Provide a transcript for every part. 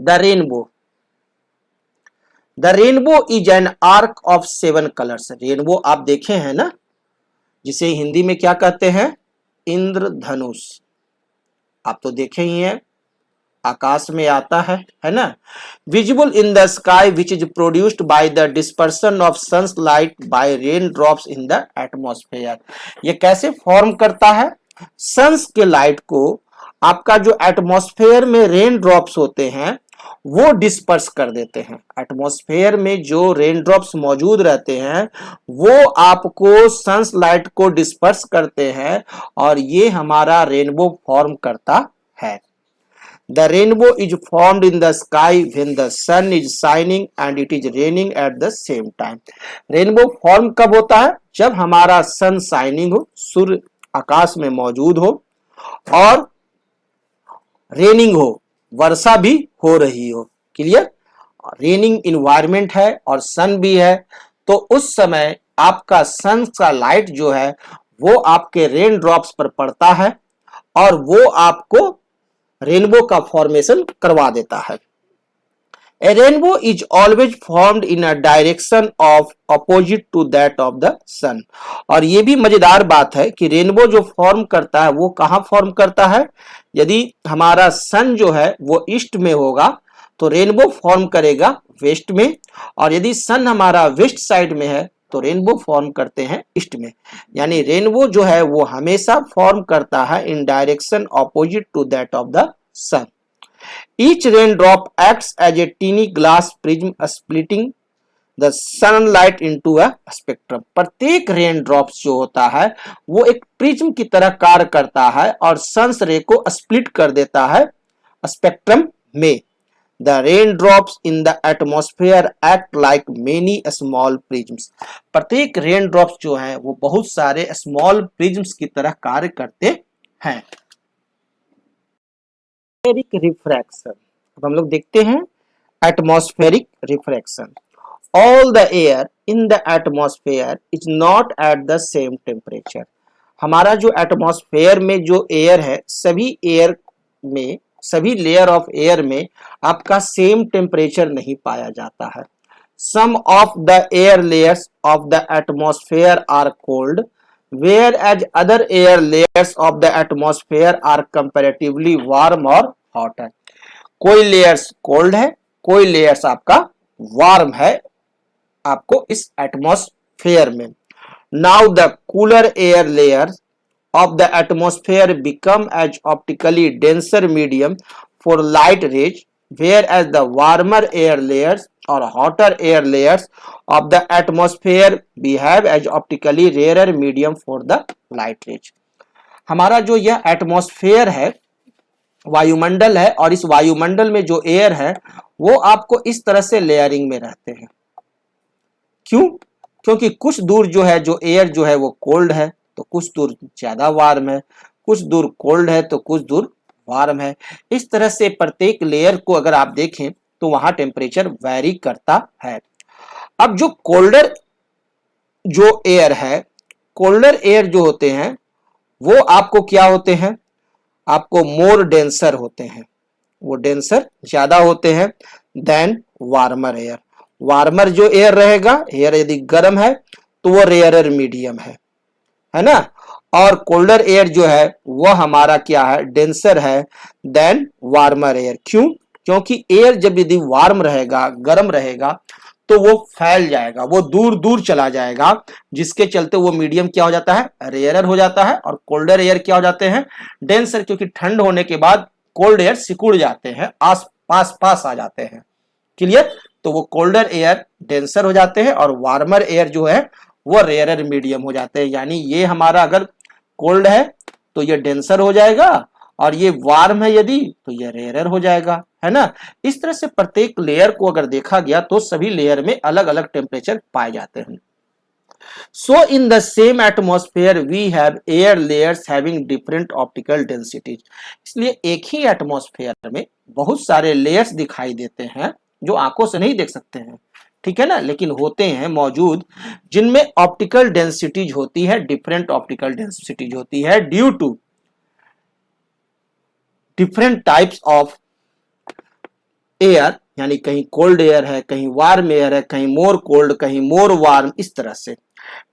The rainbow, the rainbow is an arc of 7 colours. Rainbow आप देखे हैं ना, जिसे हिंदी में क्या कहते हैं, इंद्रधनुष। आप तो देखे ही हैं, आकाश में आता है ना। Visible in the sky which is produced by the dispersion of sun's light by rain drops in the atmosphere. ये कैसे फॉर्म करता है, सन्स के लाइट को आपका जो एटमॉस्फेयर में रेन ड्रॉप्स होते हैं वो डिस्पर्स कर देते हैं। एटमॉस्फेयर में जो रेन ड्रॉप्स मौजूद रहते हैं वो आपको सन्स लाइट को डिस्पर्स करते हैं और ये हमारा रेनबो फॉर्म करता है। The rainbow is formed in the sky when the sun is shining and it is raining at the same time. Rainbow form कब होता है, जब हमारा सन शाइनिंग हो, सूर्य आकाश में मौजूद हो और रेनिंग हो, वर्षा भी हो रही हो। क्लियर, रेनिंग इन्वायरमेंट है और सन भी है, तो उस समय आपका सन का लाइट जो है वो आपके रेन ड्रॉप्स पर पड़ता है और वो आपको रेनबो का फॉर्मेशन करवा देता है। A rainbow is always formed in a direction of opposite to that of the sun. और ये भी मजेदार बात है कि रेनबो जो फॉर्म करता है वो कहाँ फॉर्म करता है, यदि हमारा सन जो है वो ईस्ट में होगा तो रेनबो फॉर्म करेगा वेस्ट में, और यदि सन हमारा वेस्ट साइड में है तो रेनबो फॉर्म करते हैं ईस्ट में। यानी रेनबो जो है वो हमेशा फॉर्म करता है in direction opposite to that of the sun. Each rain drop acts as a tiny glass prism splitting the sunlight into a spectrum. प्रत्येक रेन ड्रॉप्स जो होता है वो एक प्रिज्म की तरह कार्य करता है और सन्स रे को स्प्लिट कर देता है स्पेक्ट्रम में। The raindrops in the atmosphere act like many small prisms. प्रत्येक रेन ड्रॉप्स जो हैं वो बहुत सारे स्मॉल प्रिज्म्स की तरह कार्य करते हैं। एटमॉस्फेरिक रिफ्रैक्शन, अब हम लोग देखते हैं atmospheric refraction. All the air in the atmosphere is not at the same temperature. हमारा जो एटमॉस्फेयर में जो एयर है, सभी एयर में, सभी लेयर ऑफ एयर में आपका सेम टेम्परेचर नहीं पाया जाता है। Some of the air layers of the atmosphere are cold whereas other air layers of the atmosphere are comparatively warm और हॉट है। कोई लेयर्स कोल्ड है, कोई लेयर्स आपका वार्म है आपको इस एटमॉस्फेयर में। Now the cooler air layers of the atmosphere become as optically denser medium for light rays, whereas the warmer air layers or hotter air layers of the atmosphere behave as optically rarer medium for the light rays. हमारा जो यह atmosphere है, वायुमंडल है, और इस वायुमंडल में जो एयर है वो आपको इस तरह से लेयरिंग में रहते हैं। क्यों? क्योंकि कुछ दूर जो है जो एयर जो है वो कोल्ड है तो कुछ दूर ज्यादा वार्म है, कुछ दूर कोल्ड है तो कुछ दूर वार्म है। इस तरह से प्रत्येक लेयर को अगर आप देखें तो वहां टेम्परेचर वैरी करता है। अब जो कोल्डर जो एयर है, कोल्डर एयर जो होते हैं वो आपको क्या होते हैं, आपको मोर डेंसर होते हैं, वो डेंसर ज्यादा होते हैं देन वार्मर एयर। वार्मर जो एयर रहेगा, एयर यदि गर्म है तो वो रेयरर मीडियम है ना, और कोल्डर एयर जो है वो हमारा क्या है, डेंसर है देन वार्मर एयर। क्यों? क्योंकि एयर जब यदि वार्म रहेगा, गर्म रहेगा तो वो फैल जाएगा, वो दूर दूर चला जाएगा, जिसके चलते वो मीडियम क्या हो जाता है, रेयरर हो जाता है, और कोल्डर एयर क्या हो जाते हैं, डेंसर, क्योंकि ठंड होने के बाद कोल्ड एयर सिकुड़ जाते हैं, आस पास पास आ जाते हैं। क्लियर? तो वो कोल्डर एयर डेंसर हो जाते हैं और वार्मर एयर जो है वो रेयरर मीडियम हो जाते हैं। यानी ये हमारा अगर कोल्ड है तो ये डेंसर हो जाएगा और ये वार्म है यदि तो ये रेयरर हो जाएगा, है ना। इस तरह से प्रत्येक लेयर को अगर देखा गया तो सभी लेयर में अलग अलग टेम्परेचर पाए जाते हैं। So in the same atmosphere we have air layers having different optical densities. इसलिए एक ही एटमॉस्फेयर में बहुत सारे लेयर्स दिखाई देते हैं जो आंखों से नहीं देख सकते हैं, ठीक है ना, लेकिन होते हैं मौजूद, जिनमें ऑप्टिकल डेंसिटीज होती है, डिफरेंट ऑप्टिकल डेंसिटीज होती है due to different types of air, यानी कहीं कोल्ड एयर है, कहीं वार्म एयर है, कहीं मोर कोल्ड, कहीं मोर वार्म, इस तरह से।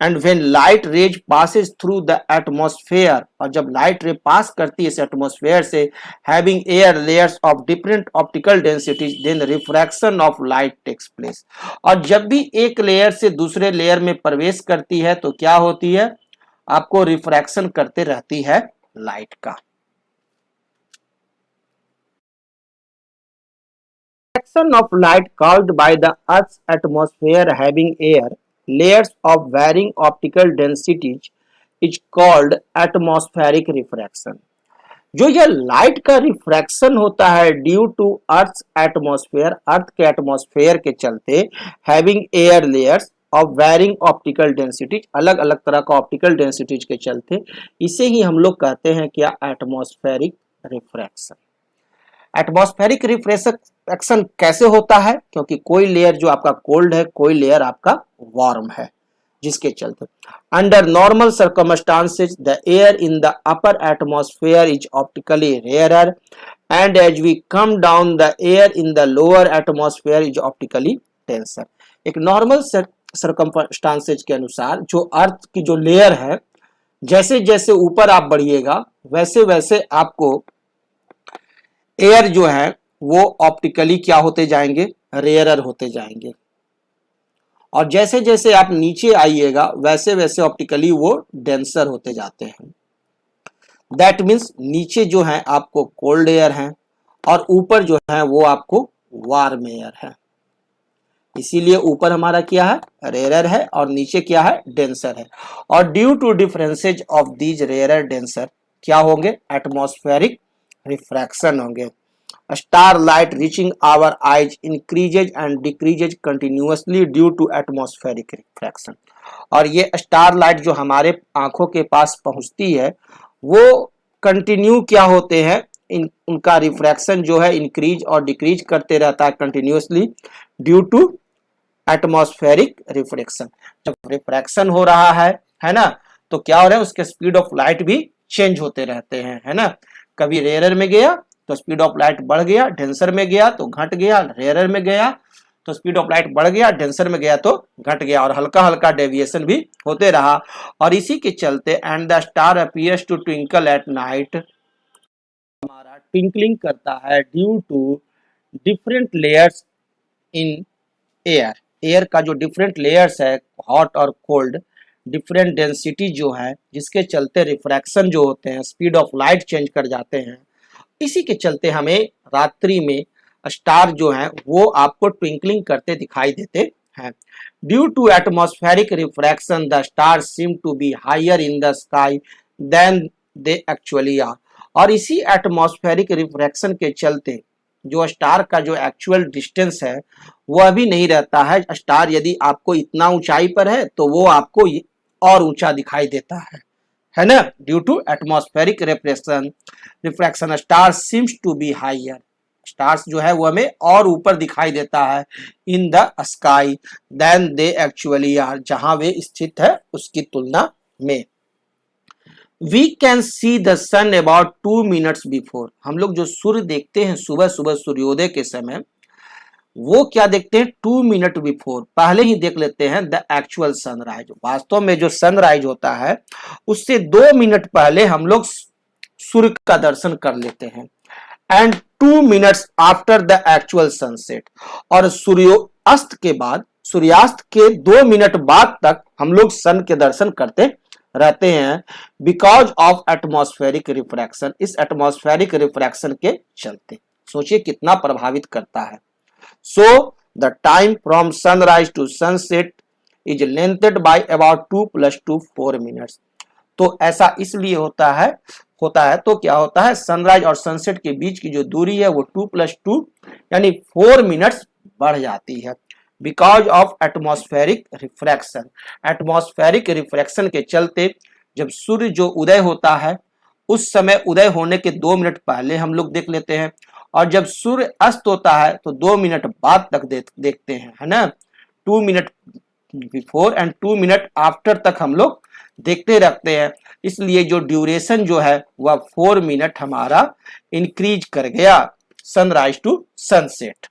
And when light rays passes through the atmosphere, और जब लाइट रे पास करती है इस एटमॉस्फेयर से, having air layers of different optical densities, then refraction of light takes place. और जब भी एक लेयर से दूसरे लेयर में प्रवेश करती है तो क्या होती है, आपको रिफ्रैक्शन करते रहती है लाइट का। Reflection of light caused by the Earth's atmosphere having air layers of varying optical densities is called atmospheric refraction। जो यह लाइट का रिफ्रैक्शन होता है due to earth atmosphere, earth के एटमॉस्फेयर के चलते, having air layers of varying optical densities, अलग अलग तरह का ऑप्टिकल डेंसिटीज के चलते, इसे ही हम लोग कहते हैं क्या, एटमॉस्फेरिक रिफ्रैक्शन। एटमॉस्फेरिक रिफ्रैक्शन कैसे होता है, क्योंकि कोई लेयर जो आपका कोल्ड है, कोई लेयर आपका वार्म है, जिसके चलते under normal circumstances the air in the upper atmosphere is optically rarer and as we come down the air in the lower atmosphere is optically denser. एक नॉर्मल सर्कमस्टांसेस के अनुसार जो अर्थ की जो लेयर है, जैसे जैसे ऊपर आप बढ़िएगा वैसे वैसे आपको एयर जो है वो ऑप्टिकली क्या होते जाएंगे, रेयरर होते जाएंगे, और जैसे जैसे आप नीचे आइएगा वैसे वैसे ऑप्टिकली वो डेंसर होते जाते हैं। दैट मीन्स नीचे जो है आपको कोल्ड एयर है और ऊपर जो है वो आपको वार्म एयर है, इसीलिए ऊपर हमारा क्या है, रेयरर है, और नीचे क्या है, डेंसर है। और due to differences of these rarer denser क्या होंगे, एटमॉस्फेरिक रिफ्रैक्शन होंगे। Star light reaching our eyes increases and decreases continuously due to atmospheric refraction. और ये स्टार लाइट जो हमारे आंखों के पास पहुंचती है वो कंटिन्यू क्या होते हैं, उनका रिफ्रैक्शन जो है इंक्रीज और डिक्रीज करते रहता है continuously due to atmospheric refraction. जब रिफ्रैक्शन हो रहा है ना, तो क्या हो रहा है, उसके स्पीड ऑफ लाइट भी चेंज होते रहते हैं, है ना। कभी रेयरर में गया तो स्पीड ऑफ लाइट बढ़ गया, डेंसर में गया तो घट गया, रेयरर में गया तो स्पीड ऑफ लाइट बढ़ गया, डेंसर में गया तो घट गया, और हल्का हल्का डेविएशन भी होते रहा। और इसी के चलते and the star appears to twinkle at night, हमारा ट्विंकलिंग करता है due to different layers in air. Air का जो डिफरेंट लेयर्स है, हॉट और कोल्ड, डिफरेंट डेंसिटी जो है, जिसके चलते रिफ्रैक्शन जो होते हैं, स्पीड ऑफ लाइट चेंज कर जाते हैं। इसी के चलते हमें रात्रि में स्टार जो है वो आपको ट्विंकलिंग करते दिखाई देते हैं। Due to atmospheric refraction the star seem to be higher in the sky than they actually are. और इसी एटमॉस्फेरिक रिफ्रैक्शन के चलते जो स्टार का जो एक्चुअल डिस्टेंस है वो अभी नहीं रहता है। स्टार यदि आपको इतना ऊंचाई पर है तो वो आपको और ऊंचा दिखाई देता है ना। Due to atmospheric refraction star seems to be higher, stars जो है वो हमें और ऊपर दिखाई देता है in the sky than they actually are, जहां वे स्थित है उसकी तुलना में। We can see the sun about 2 minutes before. हम लोग जो सूर्य देखते हैं सुबह सुबह सूर्योदय के समय, वो क्या देखते हैं, 2 मिनट बिफोर, पहले ही देख लेते हैं द एक्चुअल सनराइज। वास्तव में जो सनराइज होता है उससे 2 मिनट पहले हम लोग सूर्य का दर्शन कर लेते हैं। And 2 minutes after the actual sunset, और सूर्यास्त के बाद, सूर्यास्त के 2 मिनट बाद तक हम लोग सन के दर्शन करते रहते हैं, बिकॉज ऑफ एटमॉस्फेरिक रिफ्रैक्शन। इस एटमॉस्फेरिक रिफ्रैक्शन के चलते सोचिए कितना प्रभावित करता है। So the time from sunrise to sunset is lengthened by about 2 + 2 4 minutes। तो ऐसा इसलिए होता है तो क्या होता है, सनराइज और सनसेट के बीच की जो दूरी है वो 2 + 2 यानी 4 मिनट्स बढ़ जाती है, because of atmospheric refraction. Atmospheric refraction के चलते जब सूर्य जो उदय होता है उस समय उदय होने के 2 मिनट पहले हम लोग देख लेते हैं, और जब सूर्य अस्त होता है तो 2 मिनट बाद तक देखते हैं, है ना। 2 minute before and 2 minute after तक हम लोग देखते रहते हैं, इसलिए जो ड्यूरेशन जो है वह 4 मिनट हमारा इंक्रीज कर गया सनराइज टू सनसेट।